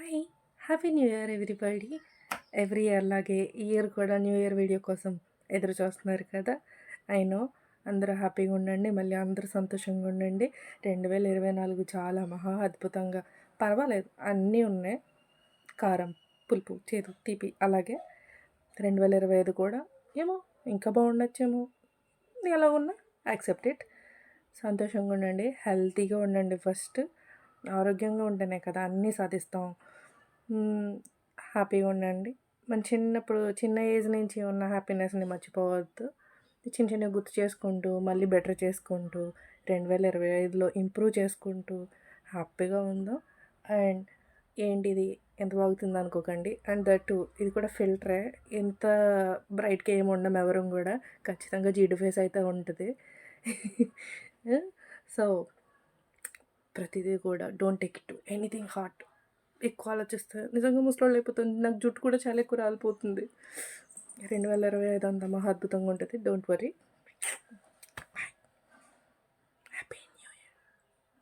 Hi! Happy new year everybody. Every year లాగే ఈ year కూడా న్యూ ఇయర్ వీడియో కోసం ఎదురు చూస్తున్నారు కదా! ఐ నో అందరూ హ్యాపీగా ఉండండి. మళ్ళీ అందరూ సంతోషంగా ఉండండి. 2024 చాలా మహా అద్భుతంగా పర్వాలేదు అన్నీ ఉన్నాయి. కారం, పులుపు, చేదు, తీపి అలాగే 2025 కూడా ఏమో ఇంకా బాగుండొచ్చేమో. ఎలా ఉన్నా యాక్సెప్ట్ ఇట్. సంతోషంగా ఉండండి. హెల్తీగా ఉండండి ఫస్ట్. ఆరోగ్యంగా ఉంటేనే కదా అన్నీ సాధిస్తాం. హ్యాపీగా ఉండండి. మన చిన్నప్పుడు చిన్న ఏజ్ నుంచి ఉన్న హ్యాపీనెస్‌ని మర్చిపోవద్దు. చిన్న చిన్నవి గుర్తు చేసుకుంటూ, మళ్ళీ బెటర్ చేసుకుంటూ, 2025లో ఇంప్రూవ్ చేసుకుంటూ హ్యాపీగా ఉందాం. అండ్ ఏంటిది ఎంత బాగుతుంది అనుకోకండి. అండ్ దట్ టూ ఇది కూడా ఫిల్టరే. ఎంత బ్రైట్‌గా ఏమి ఉండం ఎవరం గూడా. ఖచ్చితంగా జిడ్డు ఫేస్ అయితే ఉంటది. సో, ప్రతిదీ కూడా don't take it to anything heart. ఎక్కువ ఆలోచిస్తే నిజంగా ముసలోళ్ళైపోతాను. నాకు జుట్టు కూడా చాలా ఎక్కువ రాలిపోతుంది. 2025 అంత మహా అద్భుతంగా ఉంటది. Don't worry.